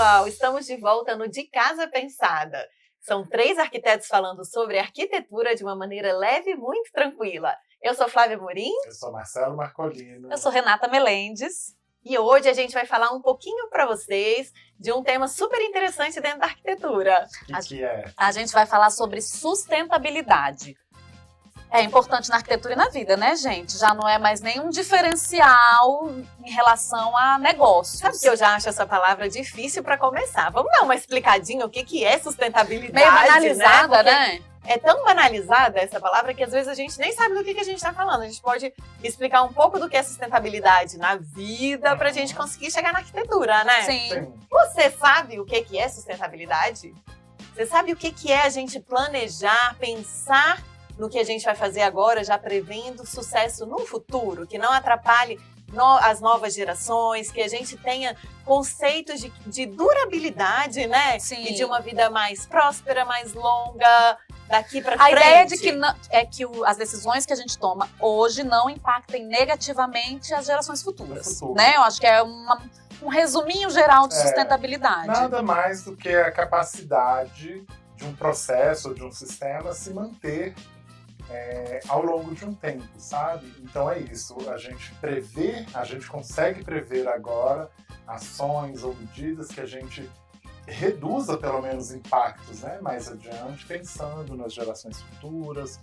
pessoal! Estamos de volta no De Casa Pensada. São 3 arquitetos falando sobre arquitetura de uma maneira leve e muito tranquila. Eu sou Flávia Morim. Eu sou Marcelo Marcolino. Eu sou Renata Melendes. E hoje a gente vai falar um pouquinho para vocês de um tema super interessante dentro da arquitetura. O que é? A gente vai falar sobre sustentabilidade. É importante na arquitetura e na vida, né, gente? Já não é mais nenhum diferencial em relação a negócios. Sabe que eu já acho essa palavra difícil para começar? Vamos dar uma explicadinha o que é sustentabilidade, meio banalizada, né? É tão banalizada essa palavra que às vezes a gente nem sabe do que a gente está falando. A gente pode explicar um pouco do que é sustentabilidade na vida para a gente conseguir chegar na arquitetura, né? Sim. Você sabe o que é sustentabilidade? Você sabe o que é a gente planejar, pensar no que a gente vai fazer agora, já prevendo sucesso no futuro, que não atrapalhe as novas gerações, que a gente tenha conceitos de durabilidade, né? Sim. E de uma vida mais próspera, mais longa, daqui para frente. A ideia é que as decisões que a gente toma hoje não impactem negativamente as gerações futuras, né? Eu acho que é um resuminho geral de sustentabilidade. Nada mais do que a capacidade de um processo, de um sistema se manter ao longo de um tempo, sabe? Então é isso, a gente consegue prever agora ações ou medidas que a gente reduza pelo menos impactos, né, mais adiante, pensando nas gerações futuras.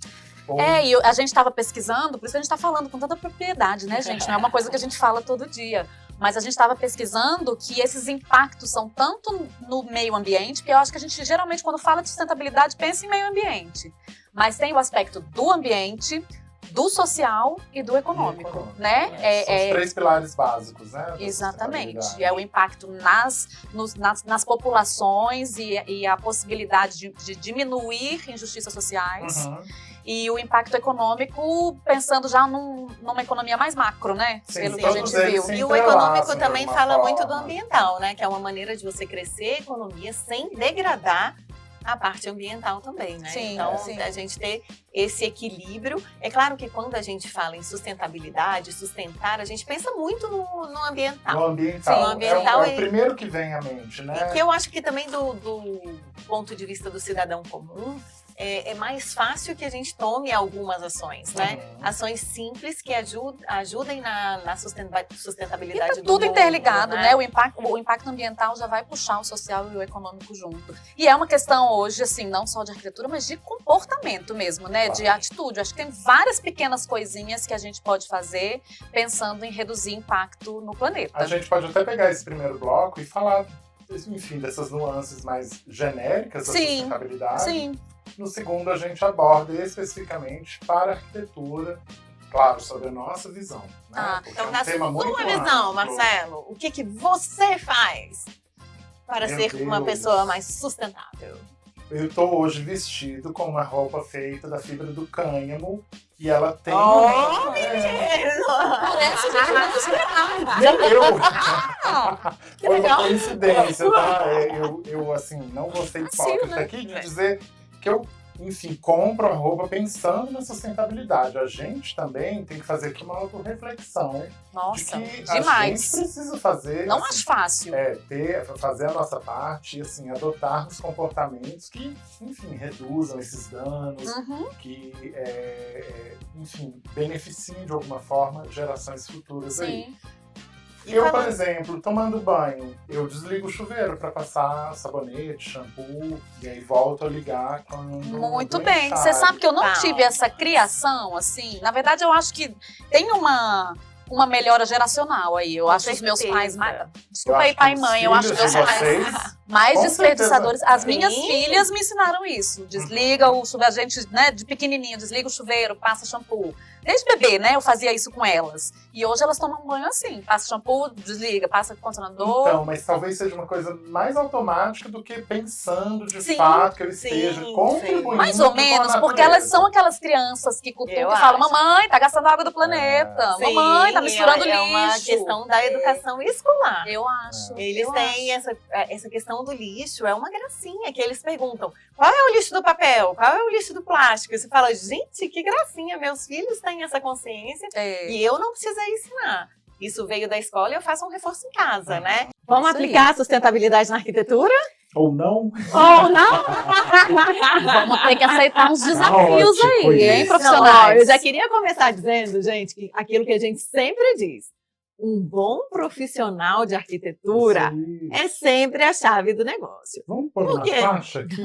E a gente estava pesquisando, por isso que a gente está falando com tanta propriedade, né, gente? Não é uma coisa que a gente fala todo dia. Mas a gente estava pesquisando que esses impactos são tanto no meio ambiente, porque eu acho que a gente geralmente, quando fala de sustentabilidade, pensa em meio ambiente. Mas tem o aspecto do ambiente, do social e do econômico, né? São os 3 pilares básicos, né? Exatamente. É o impacto nas populações e a possibilidade de diminuir injustiças sociais. Uhum. E o impacto econômico, pensando já numa economia mais macro, né? Sim, pelo que a gente viu. E o econômico também fala muito do ambiental, né? Que é uma maneira de você crescer a economia sem degradar a parte ambiental também, né? Sim, então, sim. A gente ter esse equilíbrio. É claro que quando a gente fala em sustentabilidade, sustentar, a gente pensa muito no ambiental. No ambiental. Sim, o ambiental é o primeiro que vem à mente, né? E que eu acho que também do ponto de vista do cidadão comum, é mais fácil que a gente tome algumas ações, né? Ações simples que ajudem na sustentabilidade do mundo. Tudo interligado, né? O impacto ambiental já vai puxar o social e o econômico junto. E é uma questão hoje, assim, não só de arquitetura, mas de comportamento mesmo, né? De atitude. Eu acho que tem várias pequenas coisinhas que a gente pode fazer pensando em reduzir impacto no planeta. A gente pode até pegar esse primeiro bloco e falar, enfim, dessas nuances mais genéricas da sustentabilidade. Sim. No segundo, a gente aborda especificamente para a arquitetura, claro, sobre a nossa visão. Né? Então, na sua visão, Marcelo, o que você faz para ser uma pessoa mais sustentável? Eu estou hoje vestido com uma roupa feita da fibra do cânhamo e ela tem... menino! Parece que Foi uma coincidência, tá? Eu assim, não vou ser hipócrita aqui de dizer que eu, enfim, compro a roupa pensando na sustentabilidade. A gente também tem que fazer aqui uma autorreflexão. Nossa, de que demais. A gente precisa fazer... Não acho fácil. Fazer a nossa parte e, assim, adotarmos comportamentos que, enfim, reduzam esses danos, que, enfim, beneficiem de alguma forma gerações futuras aí. Eu, por exemplo, tomando banho, eu desligo o chuveiro para passar sabonete, shampoo, e aí volto a ligar quando... Muito bem. Você sabe que eu não tive essa criação, assim. Na verdade, eu acho que tem uma melhora geracional aí. Eu acho os meus pais mais... Desculpa aí, pai e mãe. Eu acho meus pais mais desperdiçadores. As minhas filhas me ensinaram isso. Desliga o chuveiro, a gente, né, de pequenininho, desliga o chuveiro, passa shampoo. Desde bebê, né, eu fazia isso com elas. E hoje elas tomam banho assim. Passa shampoo, desliga, passa condicionador. Então, mas talvez seja uma coisa mais automática do que pensando de fato que eu esteja contribuindo. Mais ou menos, porque elas são aquelas crianças que cutucam e falam: mamãe, tá gastando água do planeta. Mamãe, tá misturando lixo. É uma questão da educação escolar. Eu acho. Eles têm essa questão do lixo, é uma gracinha que eles perguntam: qual é o lixo do papel? Qual é o lixo do plástico? E você fala: gente, que gracinha, meus filhos têm essa consciência e eu não precisei ensinar. Isso veio da escola e eu faço um reforço em casa, né? Vamos aplicar a sustentabilidade na arquitetura? Ou não? Ou não? Vamos ter que aceitar uns desafios aí, hein, profissionais? Não, eu já queria começar dizendo, gente, que aquilo que a gente sempre diz. Um bom profissional de arquitetura é sempre a chave do negócio. Vamos pôr uma faixa aqui?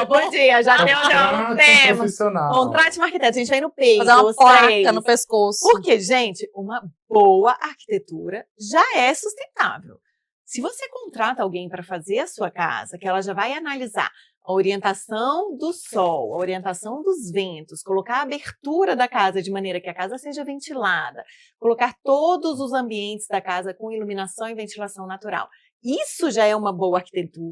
Bom dia, já tem um tema. Contrate um arquiteto, a gente vai no peito. Fazer uma placa no pescoço. Porque, gente, uma boa arquitetura já é sustentável. Se você contrata alguém para fazer a sua casa, que ela já vai analisar a orientação do sol, a orientação dos ventos, colocar a abertura da casa de maneira que a casa seja ventilada, colocar todos os ambientes da casa com iluminação e ventilação natural. Isso já é uma boa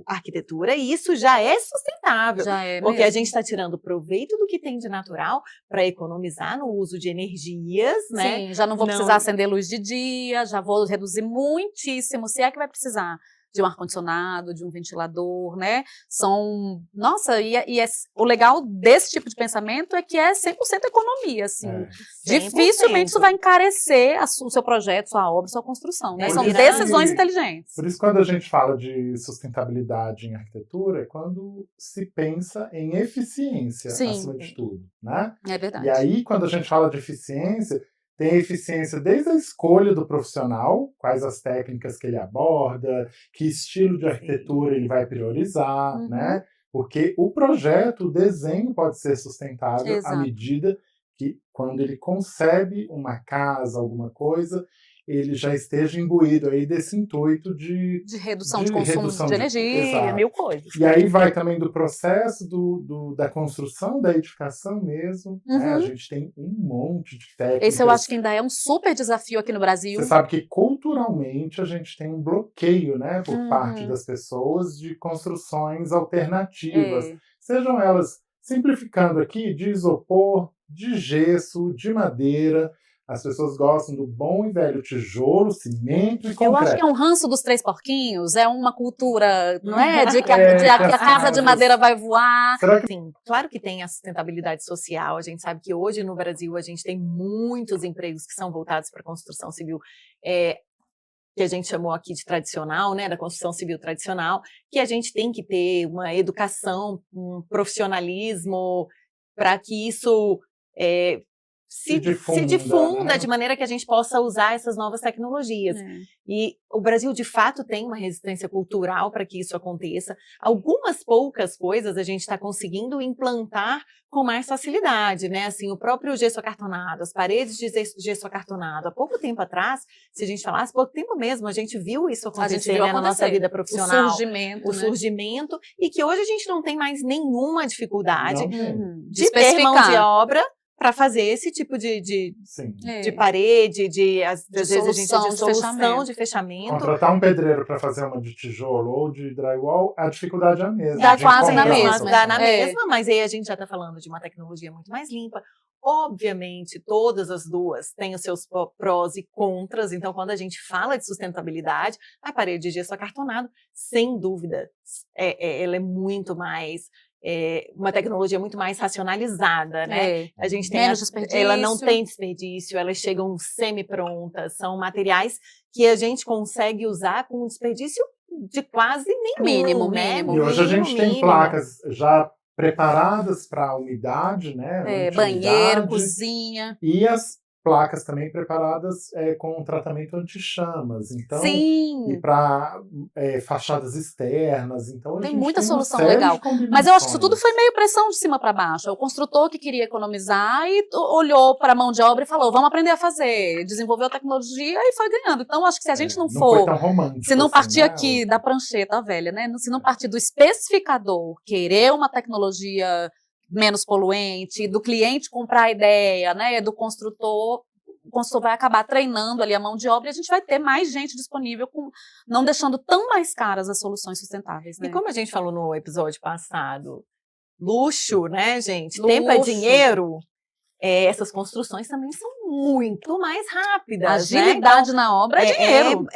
arquitetura e isso já é sustentável. Já é porque mesmo. a gente está tirando proveito do que tem de natural para economizar no uso de energias, né? Sim, já não vou precisar acender luz de dia, já vou reduzir muitíssimo, se é que vai precisar de um ar-condicionado, de um ventilador, né? Nossa, o legal desse tipo de pensamento é que é 100% economia, assim. 100%. Dificilmente isso vai encarecer o seu projeto, sua obra, sua construção, né? São decisões inteligentes. Por isso, quando a gente fala de sustentabilidade em arquitetura, é quando se pensa em eficiência, acima de tudo, né? É verdade. E aí, quando a gente fala de eficiência, tem eficiência desde a escolha do profissional, quais as técnicas que ele aborda, que estilo de arquitetura ele vai priorizar, né? Porque o projeto, o desenho pode ser sustentável à medida que, quando ele concebe uma casa, alguma coisa, ele já esteja imbuído aí desse intuito de redução de consumo de energia, mil coisas. E aí vai também do processo da construção da edificação mesmo. Né? A gente tem um monte de técnicas. Esse eu acho que ainda é um super desafio aqui no Brasil. Você sabe que culturalmente a gente tem um bloqueio, né, por parte das pessoas de construções alternativas. Sejam elas, simplificando aqui, de isopor, de gesso, de madeira. As pessoas gostam do bom e velho tijolo, cimento e concreto. Eu acho que é um ranço dos três porquinhos, é uma cultura, não é? De que a casa de madeira vai voar. Sim, claro que tem a sustentabilidade social. A gente sabe que hoje no Brasil a gente tem muitos empregos que são voltados para a construção civil, que a gente chamou aqui de tradicional, né, da construção civil tradicional, que a gente tem que ter uma educação, um profissionalismo para que isso se difunda, né? De maneira que a gente possa usar essas novas tecnologias. E o Brasil, de fato, tem uma resistência cultural para que isso aconteça. Algumas poucas coisas a gente está conseguindo implantar com mais facilidade, né? Assim, o próprio gesso acartonado, as paredes de gesso acartonado. Há pouco tempo atrás, se a gente falasse, pouco tempo mesmo, a gente viu isso acontecer, né, na nossa vida profissional. O surgimento, e que hoje a gente não tem mais nenhuma dificuldade de ter mão de obra para fazer esse tipo de parede, às vezes a gente de solução de fechamento. Contratar um pedreiro para fazer uma de tijolo ou de drywall, a dificuldade é a mesma. Dá quase na mesma. Dá na mesma, mas aí a gente já está falando de uma tecnologia muito mais limpa. Obviamente, todas as duas têm os seus prós e contras, então quando a gente fala de sustentabilidade, a parede de gesso acartonado, sem dúvida, ela é muito mais... uma tecnologia muito mais racionalizada, né? A gente tem menos desperdício. Ela não tem desperdício, elas chegam semi-prontas, são materiais que a gente consegue usar com um desperdício de quase nenhum, mínimo. E hoje a gente tem placas já preparadas para a umidade, né? Banheiro, cozinha. E as placas também preparadas com tratamento anti-chamas, então, e para fachadas externas, então tem muita solução legal. Mas eu acho que isso tudo foi meio pressão de cima para baixo. É o construtor que queria economizar e olhou para a mão de obra e falou: vamos aprender a fazer, desenvolveu a tecnologia e foi ganhando. Então acho que se a gente não for, se não partir aqui da prancheta velha, né? Se não partir do especificador, querer uma tecnologia menos poluente, do cliente comprar a ideia, né, do construtor, o construtor vai acabar treinando ali a mão de obra e a gente vai ter mais gente disponível, não deixando tão mais caras as soluções sustentáveis. Né? E como a gente falou no episódio passado, luxo, né, gente? Tempo é dinheiro. Essas construções também são muito mais rápidas. Agilidade, né? Na obra é dinheiro.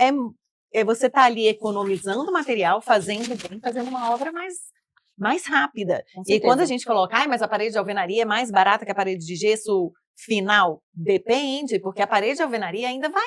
Você tá ali economizando material, fazendo uma obra mais rápida. E quando a gente coloca, mas a parede de alvenaria é mais barata que a parede de gesso final, depende, porque a parede de alvenaria ainda vai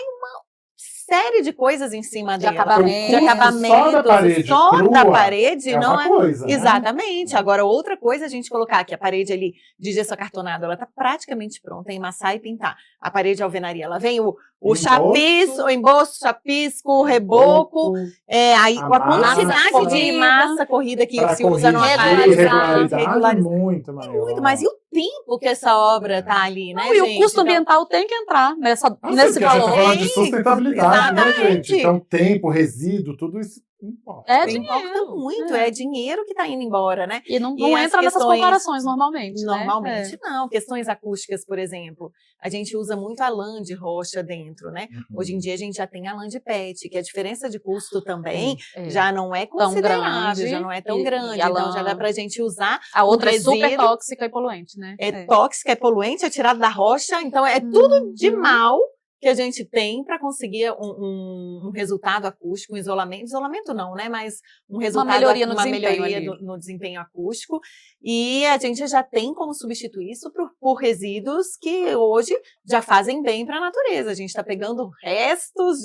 série de coisas em cima dela. Acabamento. De acabamentos, só da parede é não uma é. coisa, né? Exatamente. Agora, outra coisa é a gente colocar que a parede ali de gesso acartonado, ela tá praticamente pronta, emassar e pintar. A parede de alvenaria, ela vem o chapisco, o emboço, chapisco, o reboco, aí a quantidade de massa corrida que se usa no aparelho. Regularidade muito maior. Muito, mas e o tempo que essa obra tá ali, né, Não, e gente? o custo ambiental tem que entrar nesse A gente tá valor. falando de sustentabilidade, né, Exatamente. gente? Então, tempo, resíduo, tudo isso importa. Importa muito, é dinheiro que tá indo embora, né? E não E as entra nessas questões- comparações normalmente, né? Normalmente não. Questões acústicas, por exemplo, a gente usa muito a lã de rocha dentro, né? Hoje em dia a gente já tem a lã de PET, que a diferença de custo também já não é considerável, grande, já não é tão e grande. a Então lã- já dá pra gente usar. A outra o é super resíduo. tóxica e poluente, né? É tóxica, é poluente, é tirado da rocha, então é tudo de mal que a gente tem para conseguir um resultado acústico, um isolamento não, né? Mas um resultado, melhoria no uma desempenho melhoria ali. no desempenho acústico. E a gente já tem como substituir isso por resíduos que hoje já fazem bem para a natureza. A gente está pegando restos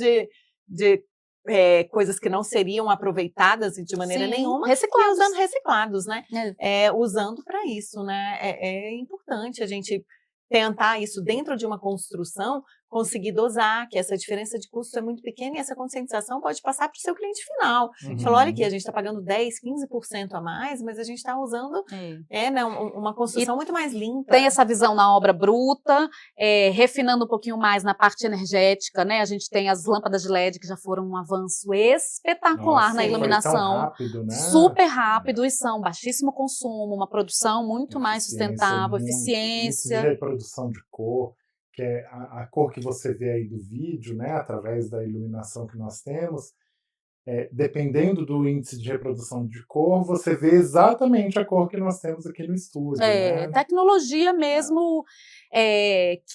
de coisas que não seriam aproveitadas de maneira nenhuma, reciclados. e usando reciclados, né? Usando para isso, né? É importante a gente tentar isso dentro de uma construção, conseguir dosar, que essa diferença de custo é muito pequena e essa conscientização pode passar para o seu cliente final. A gente fala, olha aqui, a gente está pagando 10%, 15% a mais, mas a gente está usando né, uma construção muito mais limpa. Tem essa visão na obra bruta, refinando um pouquinho mais na parte energética, né? A gente tem as lâmpadas de LED que já foram um avanço espetacular na iluminação. Foi tão rápido, né? Super rápido e são baixíssimo consumo, uma produção muito mais sustentável, eficiência. De reprodução de cor, que é a cor que você vê aí do vídeo, né, através da iluminação que nós temos, dependendo do índice de reprodução de cor, você vê exatamente a cor que nós temos aqui no estúdio. Né? Tecnologia mesmo,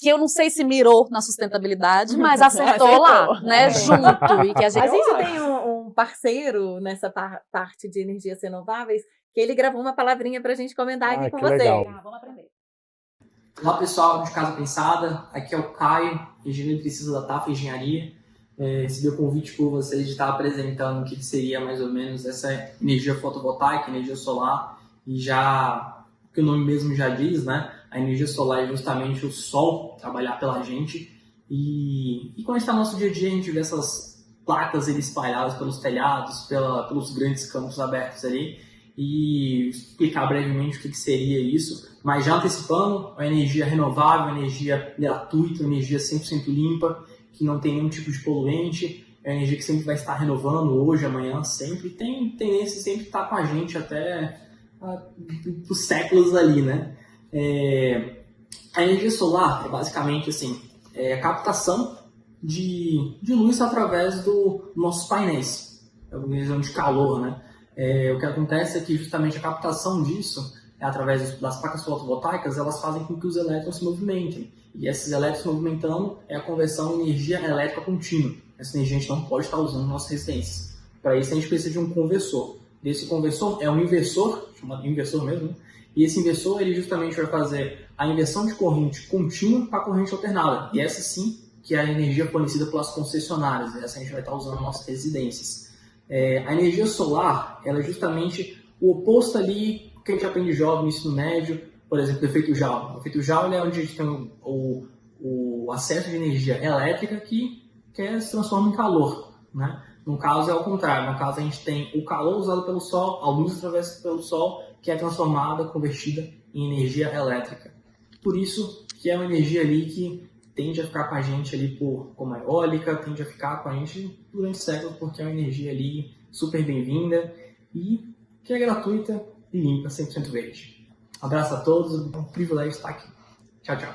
que eu não sei se mirou na sustentabilidade, mas acertou lá, né, junto. E que a gente tem um parceiro nessa parte de energias renováveis, que ele gravou uma palavrinha pra gente comentar aqui com vocês. Vamos aprender. Olá pessoal de Casa Pensada, aqui é o Caio, engenheiro eletricista da TAF Engenharia. Recebi o convite por vocês de estar apresentando o que seria mais ou menos essa energia fotovoltaica, energia solar, e já, o que o nome mesmo já diz, né? A energia solar é justamente o sol trabalhar pela gente, e quando a gente está no nosso dia a dia, a gente vê essas placas espalhadas pelos telhados, pelos grandes campos abertos ali, e explicar brevemente o que seria isso, mas já antecipando, a energia renovável, a energia gratuita, a energia 100% limpa, que não tem nenhum tipo de poluente, é a energia que sempre vai estar renovando hoje, amanhã, sempre, tem tendência sempre estar com a gente até os séculos ali, né? A energia solar é basicamente assim, a captação de luz através dos nossos painéis, é uma visão de calor, né? O que acontece é que justamente a captação disso, através das placas fotovoltaicas, elas fazem com que os elétrons se movimentem. E esses elétrons se movimentando é a conversão em energia elétrica contínua. Essa energia a gente não pode estar usando nas nossas residências. Para isso a gente precisa de um conversor. Esse conversor é um inversor, chamado inversor mesmo, e esse inversor ele justamente vai fazer a inversão de corrente contínua para a corrente alternada. E essa sim que é a energia fornecida pelas concessionárias. Essa a gente vai estar usando nas nossas residências. A energia solar, ela é justamente o oposto ali que a gente aprende jovem no ensino médio, por exemplo, do efeito Joule. O efeito Joule é onde a gente tem o acesso de energia elétrica que se transforma em calor, né? No caso é ao contrário, no caso a gente tem o calor usado pelo sol, a luz atravessada pelo sol, que é transformada, convertida em energia elétrica. Por isso que é uma energia ali que tende a ficar com a gente ali como a eólica, tende a ficar com a gente durante séculos, porque é uma energia ali super bem-vinda e que é gratuita e limpa, 100% verde. Um abraço a todos, é um privilégio estar aqui. Tchau, tchau.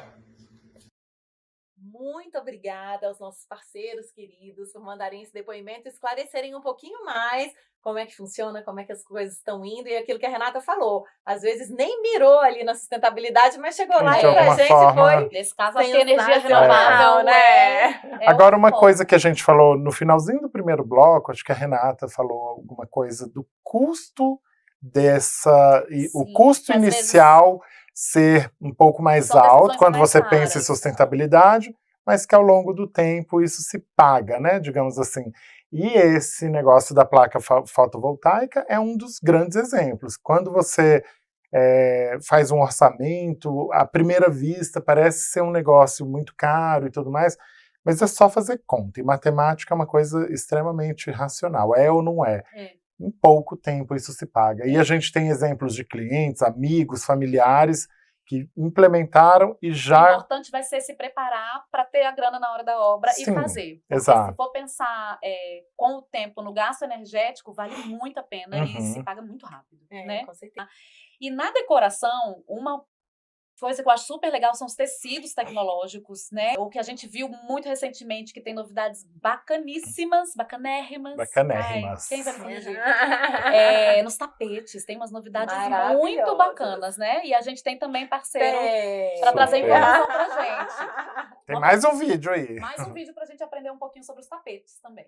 Muito obrigada aos nossos parceiros queridos por mandarem esse depoimento e esclarecerem um pouquinho mais como é que funciona, como é que as coisas estão indo e aquilo que a Renata falou. Às vezes nem mirou ali na sustentabilidade, mas chegou lá e pra gente foi... Nesse caso, acho que energia renovável, né? Agora, uma coisa que a gente falou no finalzinho do primeiro bloco, acho que a Renata falou alguma coisa do custo dessa... Sim, o custo inicial ser um pouco mais alto quando você pensa em sustentabilidade, mas que ao longo do tempo isso se paga, né, digamos assim. E esse negócio da placa fotovoltaica é um dos grandes exemplos. Quando você faz um orçamento, à primeira vista parece ser um negócio muito caro e tudo mais, mas é só fazer conta. E matemática é uma coisa extremamente racional. É ou não é? Em pouco tempo isso se paga. E a gente tem exemplos de clientes, amigos, familiares que implementaram e já... O importante vai ser se preparar para ter a grana na hora da obra. Sim, e fazer. Porque exato. Se for pensar com o tempo no gasto energético, vale muito a pena e se paga muito rápido. Né? Com certeza. E na decoração, uma coisa que eu acho super legal são os tecidos tecnológicos, né? O que a gente viu muito recentemente, que tem novidades bacanérrimas. Bacanérrimas. Ai, quem vai me corrigir? Nos tapetes, tem umas novidades muito bacanas, né? E a gente tem também parceiro para trazer informação pra gente. Tem mais um vídeo aí. Mais um vídeo pra gente aprender um pouquinho sobre os tapetes também.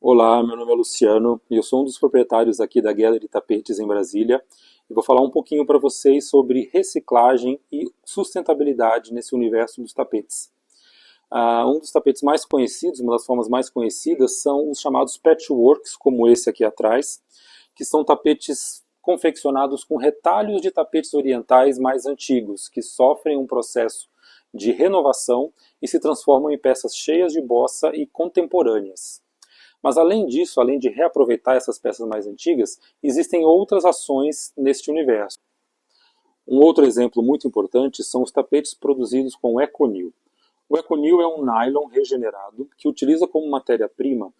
Olá, meu nome é Luciano e eu sou um dos proprietários aqui da Gallery Tapetes em Brasília e vou falar um pouquinho para vocês sobre reciclagem e sustentabilidade nesse universo dos tapetes. Um dos tapetes mais conhecidos, uma das formas mais conhecidas, são os chamados patchworks, como esse aqui atrás, que são tapetes confeccionados com retalhos de tapetes orientais mais antigos, que sofrem um processo de renovação e se transformam em peças cheias de bossa e contemporâneas. Mas além disso, além de reaproveitar essas peças mais antigas, existem outras ações neste universo. Um outro exemplo muito importante são os tapetes produzidos com EcoNew. O EcoNew é um nylon regenerado que utiliza como matéria-prima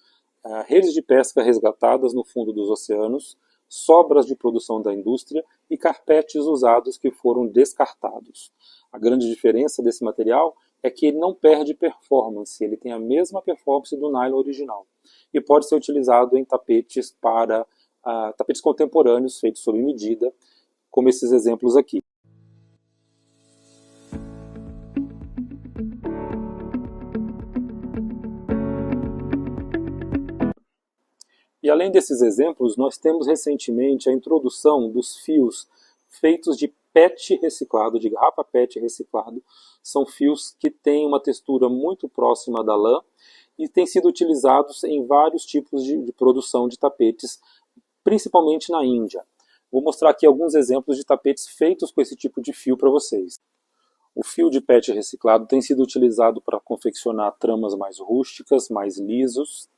redes de pesca resgatadas no fundo dos oceanos, sobras de produção da indústria e carpetes usados que foram descartados. A grande diferença desse material é que ele não perde performance, ele tem a mesma performance do nylon original e pode ser utilizado em tapetes para tapetes contemporâneos feitos sob medida, como esses exemplos aqui. E além desses exemplos, nós temos recentemente a introdução dos fios feitos de PET reciclado, de garrafa PET reciclado. São fios que têm uma textura muito próxima da lã e têm sido utilizados em vários tipos de produção de tapetes, principalmente na Índia. Vou mostrar aqui alguns exemplos de tapetes feitos com esse tipo de fio para vocês. O fio de PET reciclado tem sido utilizado para confeccionar tramas mais rústicas, mais lisos,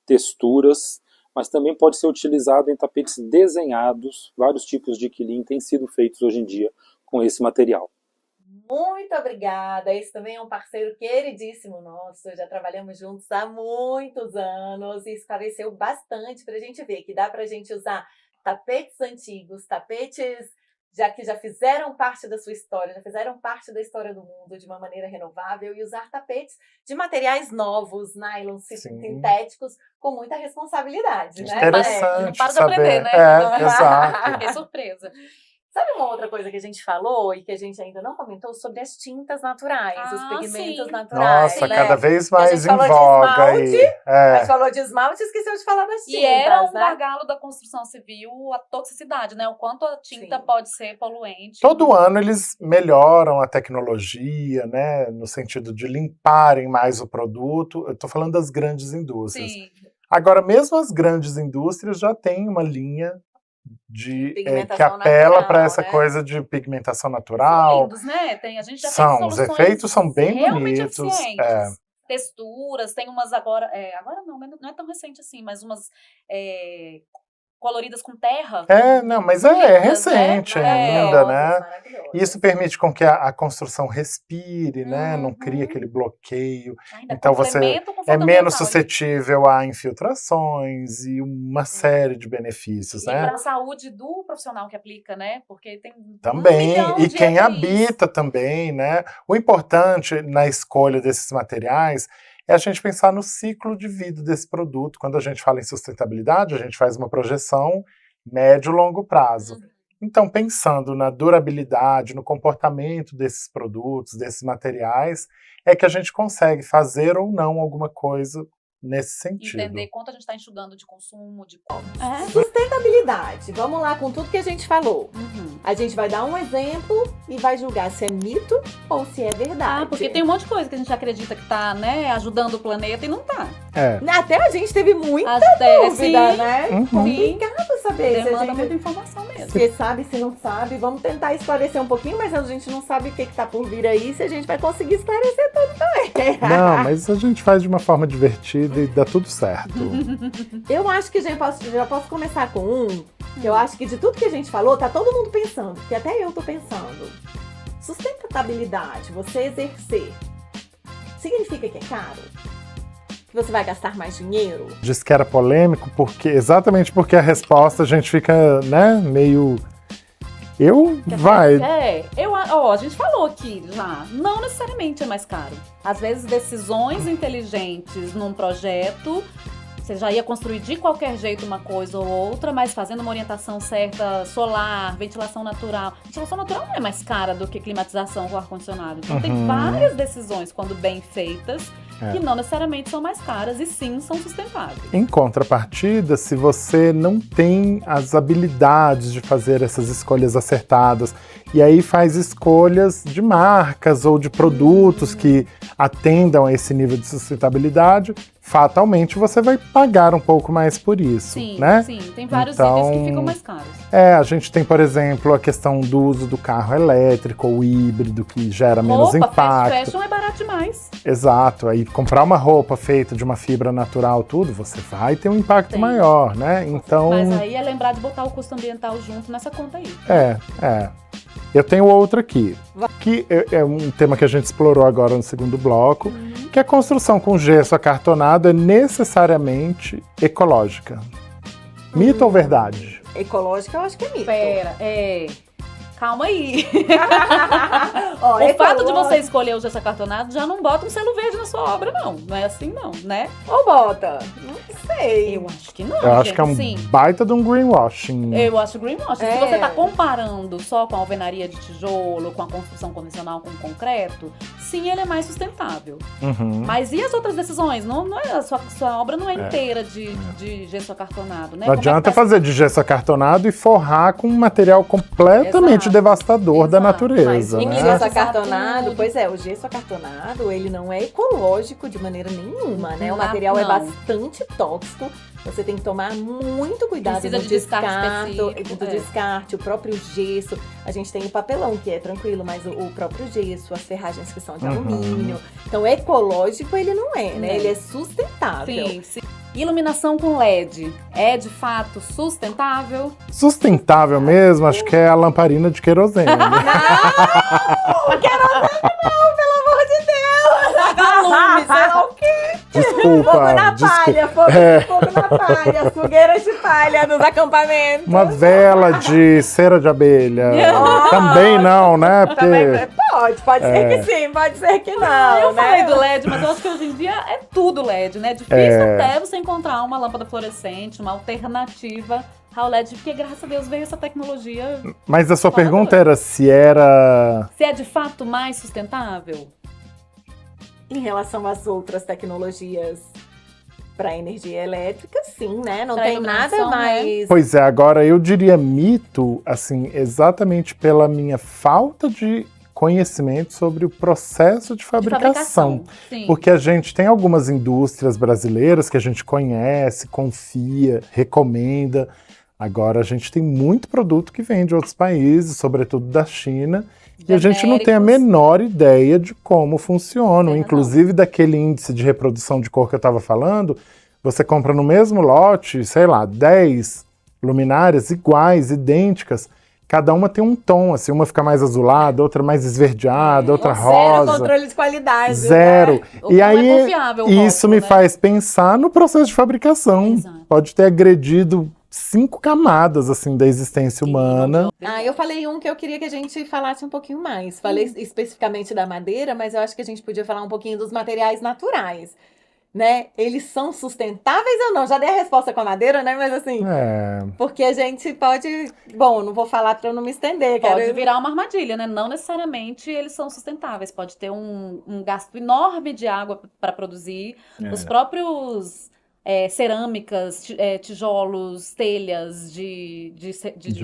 texturas, mas também pode ser utilizado em tapetes desenhados. Vários tipos de quilim têm sido feitos hoje em dia com esse material. Muito obrigada. Esse também é um parceiro queridíssimo nosso. Já trabalhamos juntos há muitos anos e esclareceu bastante para a gente ver que dá para a gente usar tapetes antigos, tapetes que já fizeram parte da sua história, já fizeram parte da história do mundo de uma maneira renovável e usar tapetes de materiais novos, nylon, sintéticos, com muita responsabilidade. Interessante, não para de aprender, né? Exato. Fiquei surpresa. Sabe uma outra coisa que a gente falou e que a gente ainda não comentou sobre as tintas naturais, os pigmentos naturais? Nossa, né? cada vez mais em voga aí. A gente falou de esmalte e esqueceu de falar das tintas, E era um né? gargalo da construção civil a toxicidade, né? O quanto a tinta pode ser poluente. Todo ano eles melhoram a tecnologia, né? No sentido de limparem mais o produto. Eu estou falando das grandes indústrias. Sim. Agora, mesmo as grandes indústrias já têm uma linha que apela natural, para essa né? coisa de pigmentação natural. São lindos, né? A gente já tem Os efeitos são bem bonitos. Texturas, tem umas agora não é tão recente assim, mas umas coloridas com terra. Mas é recente ainda, né? Maravilhosas. Isso permite com que a construção respire, né? Não cria aquele bloqueio. Ainda então você é menos ambiental, suscetível a infiltrações e uma série de benefícios, né? E para a saúde do profissional que aplica, né? Porque tem também, e quem habita também, né? O importante na escolha desses materiais é a gente pensar no ciclo de vida desse produto. Quando a gente fala em sustentabilidade, a gente faz uma projeção médio e longo prazo. Então, pensando na durabilidade, no comportamento desses produtos, desses materiais, é que a gente consegue fazer ou não alguma coisa nesse sentido. Entender quanto a gente está enxugando de consumo, de Sustentabilidade. Vamos lá com tudo que a gente falou. A gente vai dar um exemplo e vai julgar se é mito ou se é verdade. Porque tem um monte de coisa que a gente acredita que tá, né, ajudando o planeta e não tá. Até a gente teve muita dúvida, sim, né? Complicado saber. Demanda muita informação mesmo. Se sabe, se não sabe. Vamos tentar esclarecer um pouquinho, mas a gente não sabe o que tá por vir aí, se a gente vai conseguir esclarecer tudo também. Não, mas a gente faz de uma forma divertida e dá tudo certo. Eu acho que já posso começar com que eu acho que de tudo que a gente falou, tá todo mundo pensando, que até eu tô pensando. Sustentabilidade, você exercer, significa que é caro? Que você vai gastar mais dinheiro? Diz que era polêmico, exatamente porque a resposta a gente fica, né, meio... A gente falou aqui já, não necessariamente é mais caro. Às vezes decisões inteligentes num projeto, você já ia construir de qualquer jeito uma coisa ou outra, mas fazendo uma orientação certa, solar, ventilação natural. Ventilação natural não é mais cara do que climatização com ar-condicionado. Então tem várias decisões, quando bem feitas, que não necessariamente são mais caras e sim são sustentáveis. Em contrapartida, se você não tem as habilidades de fazer essas escolhas acertadas, e aí faz escolhas de marcas ou de produtos que atendam a esse nível de sustentabilidade, fatalmente você vai pagar um pouco mais por isso, né? Sim, tem vários itens que ficam mais caros. A gente tem, por exemplo, a questão do uso do carro elétrico ou híbrido, que gera menos impacto. Fashion é barato demais. Exato, aí comprar uma roupa feita de uma fibra natural, tudo, você vai ter um impacto maior, né? Então... Mas aí é lembrar de botar o custo ambiental junto nessa conta aí. Eu tenho outra aqui, que é um tema que a gente explorou agora no segundo bloco, que a construção com gesso acartonado é necessariamente ecológica. Mito ou verdade? Ecológica eu acho que é mito. Calma aí. O fato de você escolher o gesso acartonado já não bota um selo verde na sua obra, não. Não é assim, não, né? Ou bota? Não sei. Eu acho que não. Eu acho que é um baita de um greenwashing. Eu acho greenwashing. Se você tá comparando só com a alvenaria de tijolo, com a construção convencional com concreto, sim, ele é mais sustentável. Mas e as outras decisões? Não é, a sua obra não é inteira de gesso acartonado, né? Não adianta fazer de gesso acartonado e forrar com um material completamente devastador da natureza. Mas né? o gesso acartonado, o gesso acartonado, ele não é ecológico de maneira nenhuma, né? O material é bastante tóxico. Você tem que tomar muito cuidado no descarte, o próprio gesso. A gente tem o papelão, que é tranquilo, mas o próprio gesso, as ferragens que são de alumínio. Então, ecológico ele não é, né? Ele é sustentável. Sim. Iluminação com LED é de fato sustentável? Sustentável mesmo, acho que é a lamparina de querosene. Não, querosene não, pelo amor de Deus! Volume, sei lá o quê? Desculpa. Fogo na palha, fogo na palha, fogueiras de palha nos acampamentos. Uma vela de cera de abelha. Também não, né? Porque... Pode ser que sim, pode ser que não. Eu falei do LED, mas eu acho que hoje em dia é tudo LED, né? Difícil até você encontrar uma lâmpada fluorescente, uma alternativa ao LED, porque graças a Deus veio essa tecnologia. Mas a sua pergunta era se era... Se é de fato mais sustentável? Em relação às outras tecnologias para energia elétrica, sim, né? Não tem nada mais... Pois é, agora eu diria mito, assim, exatamente pela minha falta de conhecimento sobre o processo de fabricação. Sim. Porque a gente tem algumas indústrias brasileiras que a gente conhece, confia, recomenda. Agora a gente tem muito produto que vem de outros países, sobretudo da China, e a gente não tem a menor ideia de como funcionam. Inclusive daquele índice de reprodução de cor que eu estava falando, você compra no mesmo lote, sei lá, 10 luminárias iguais, idênticas. Cada uma tem um tom, assim, uma fica mais azulada, outra mais esverdeada, outra rosa. Zero controle de qualidade. Zero. Né? E aí, isso me faz pensar no processo de fabricação. Pode ter agredido 5 camadas, assim, da existência humana. Eu falei que eu queria que a gente falasse um pouquinho mais. Falei especificamente da madeira, mas eu acho que a gente podia falar um pouquinho dos materiais naturais. Né? Eles são sustentáveis ou não? Já dei a resposta com a madeira, né? Mas assim, porque a gente pode... Bom, não vou falar para eu não me estender. Pode virar uma armadilha, né? Não necessariamente eles são sustentáveis. Pode ter um gasto enorme de água para produzir. Os próprios cerâmicas, tijolos, telhas de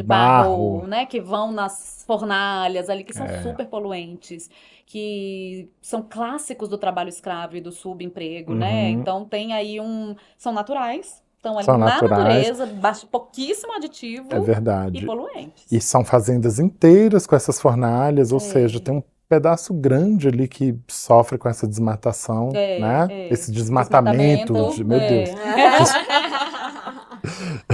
barro, né, que vão nas fornalhas ali, que são super poluentes, que são clássicos do trabalho escravo e do subemprego, né? Então tem aí são naturais, estão ali na natureza, pouquíssimo aditivo e poluentes. E são fazendas inteiras com essas fornalhas, ou seja, tem um pedaço grande ali que sofre com essa desmatação, né? Esse desmatamento, meu Deus.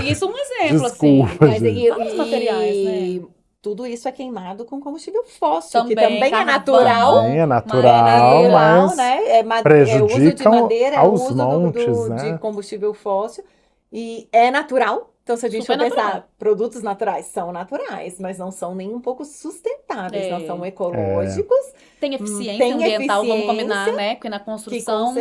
Isso é um exemplo, Desculpa, assim. Vários materiais, né? Tudo isso é queimado com combustível fóssil, também, que também é natural. Também é natural, mas né? prejudica o uso de madeira, aos o uso montes, né? de combustível fóssil. E é natural. Então, se a gente for pensar, produtos naturais são naturais, mas não são nem um pouco sustentáveis, não são ecológicos. Tem eficiência ambiental, vamos combinar, né? Porque na construção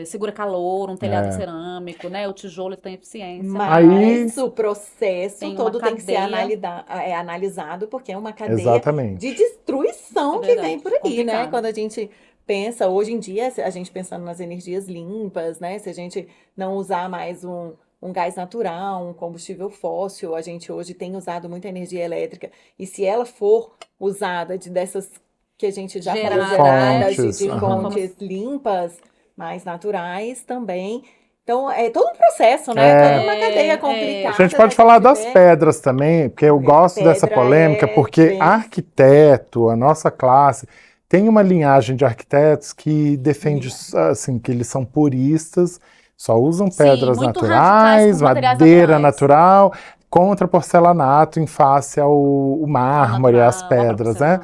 segura calor, um telhado cerâmico, né? O tijolo tem eficiência. Mas o processo todo tem que ser analisado, porque é uma cadeia de destruição que vem por aí, né? Quando a gente pensa, hoje em dia, a gente pensando nas energias limpas, né? Se a gente não usar mais um gás natural, um combustível fóssil, a gente hoje tem usado muita energia elétrica. E se ela for usada dessas que a gente já falou, geradas de fontes limpas, mais naturais também. Então, é todo um processo, né? Toda uma cadeia complicada. A gente pode falar das pedras também, porque eu gosto dessa polêmica, porque arquiteto, a nossa classe, tem uma linhagem de arquitetos que defende, assim, que eles são puristas, só usam pedras naturais, madeira natural, contra porcelanato em face ao mármore, às pedras, né?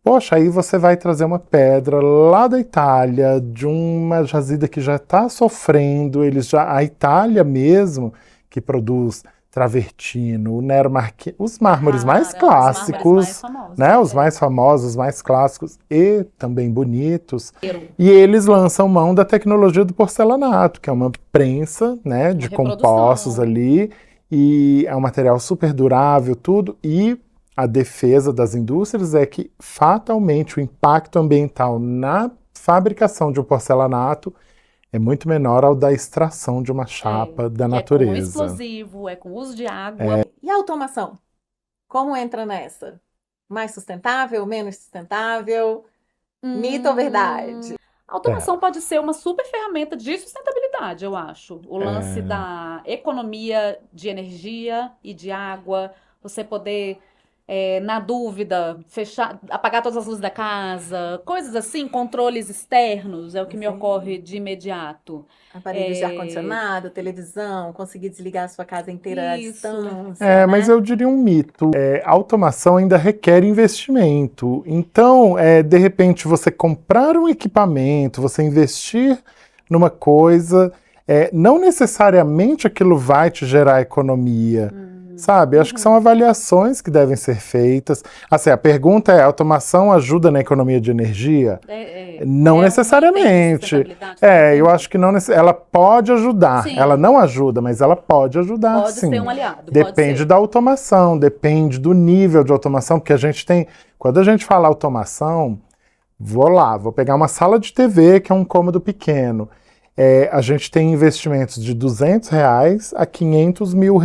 Poxa, aí você vai trazer uma pedra lá da Itália, de uma jazida que já está sofrendo, a Itália mesmo, que produz travertino, o Nero Marquise, os mármores mais clássicos, né? Os mais famosos, os mais clássicos e também bonitos. E eles lançam mão da tecnologia do porcelanato, que é uma prensa, né, de compostos ali, e é um material super durável, tudo, e a defesa das indústrias é que fatalmente o impacto ambiental na fabricação de um porcelanato é muito menor ao da extração de uma chapa da natureza. É com explosivo, é com uso de água. E a automação? Como entra nessa? Mais sustentável, menos sustentável? Mito ou verdade? A automação pode ser uma super ferramenta de sustentabilidade, eu acho. O lance da economia de energia e de água, você poder, na dúvida, apagar todas as luzes da casa, coisas assim, controles externos, é o que me ocorre de imediato. Aparelhos de ar-condicionado, televisão, conseguir desligar a sua casa inteira à distância. Mas eu diria um mito. A automação ainda requer investimento. Então, de repente, você comprar um equipamento, você investir numa coisa, não necessariamente aquilo vai te gerar economia. Sabe? Acho que são avaliações que devem ser feitas. Assim, a pergunta é: a automação ajuda na economia de energia? Não necessariamente. Eu acho que não necessariamente. Ela pode ajudar. Sim. Ela não ajuda, mas ela pode ajudar, sim. Pode ser um aliado. Depende da automação, depende do nível de automação, porque a gente tem... Quando a gente fala automação, vou pegar uma sala de TV, que é um cômodo pequeno. A gente tem investimentos de R$200 a R$500 mil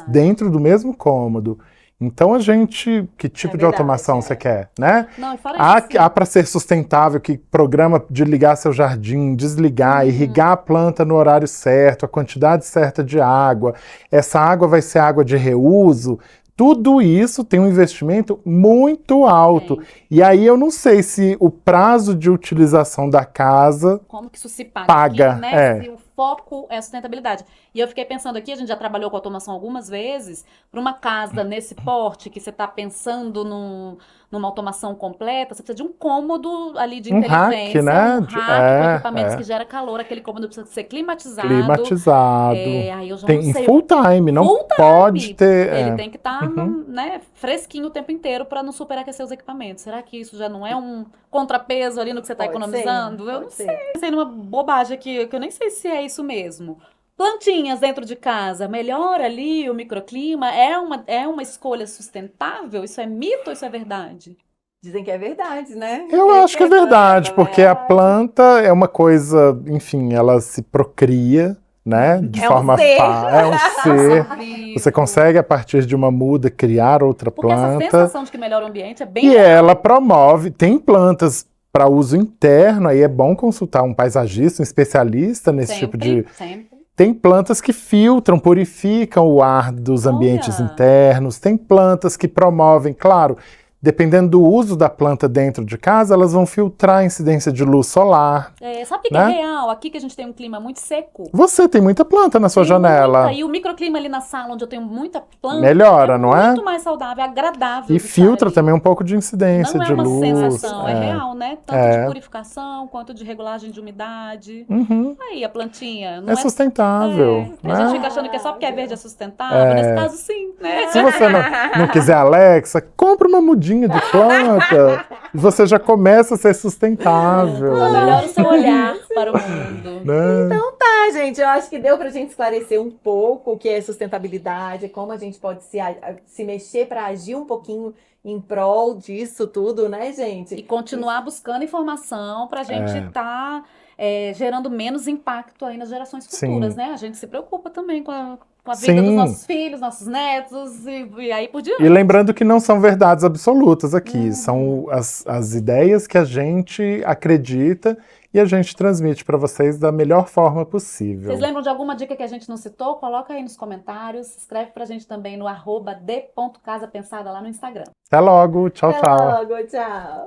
dentro do mesmo cômodo. Então que tipo de automação você quer, né? Não, há para ser sustentável, que programa de ligar seu jardim, desligar, irrigar a planta no horário certo, a quantidade certa de água. Essa água vai ser água de reuso. Tudo isso tem um investimento muito alto. E aí eu não sei se o prazo de utilização da casa... Como que isso se paga? Aqui, né? Se o foco é a sustentabilidade. E eu fiquei pensando aqui, a gente já trabalhou com automação algumas vezes, para uma casa nesse porte, que você está pensando numa automação completa, você precisa de um cômodo ali de inteligência, né? Com equipamentos que gera calor, aquele cômodo precisa ser climatizado. Aí eu já tem não sei. Full time, não pode ter... Ele tem que estar fresquinho o tempo inteiro para não superaquecer os equipamentos. Será que isso já não é um contrapeso ali no que você está economizando? Eu não sei. Pensei numa bobagem aqui, que eu nem sei se é isso mesmo. Plantinhas dentro de casa, melhora ali o microclima? É uma escolha sustentável? Isso é mito ou isso é verdade? Dizem que é verdade, né? Eu acho que é verdade, porque a planta é uma coisa, enfim, ela se procria, né? De forma é um ser. Você consegue, a partir de uma muda, criar outra planta. Essa sensação de que melhora o ambiente é bem E legal. ela promove, tem plantas para uso interno, aí é bom consultar um paisagista, um especialista nesse tipo de... Tem plantas que filtram, purificam o ar dos ambientes internos, tem plantas que promovem, claro, dependendo do uso da planta dentro de casa, elas vão filtrar a incidência de luz solar. Sabe o que é real? Aqui que a gente tem um clima muito seco. Você tem muita planta na sua janela. E o microclima ali na sala, onde eu tenho muita planta, melhora, não é? Muito mais saudável, agradável. E filtra também um pouco de incidência de luz. Não é uma sensação, é real, né? Tanto de purificação, quanto de regulagem de umidade. Aí a plantinha não é sustentável. A gente fica achando que é só porque é verde é sustentável. Nesse caso, sim, né? Se você não quiser Alexa, compra uma mudinha de planta e você já começa a ser sustentável. Melhora o seu olhar para o mundo. Né? Então tá, gente, eu acho que deu pra gente esclarecer um pouco o que é sustentabilidade, como a gente pode se mexer para agir um pouquinho em prol disso tudo, né, gente? E continuar buscando informação pra gente estar gerando menos impacto aí nas gerações futuras, né? A gente se preocupa também com a vida dos nossos filhos, nossos netos e aí por diante. E lembrando que não são verdades absolutas aqui, são as ideias que a gente acredita e a gente transmite para vocês da melhor forma possível. Vocês lembram de alguma dica que a gente não citou? Coloca aí nos comentários, escreve pra gente também no @d.casapensada lá no Instagram. Até logo, tchau, tchau. Até logo, tchau.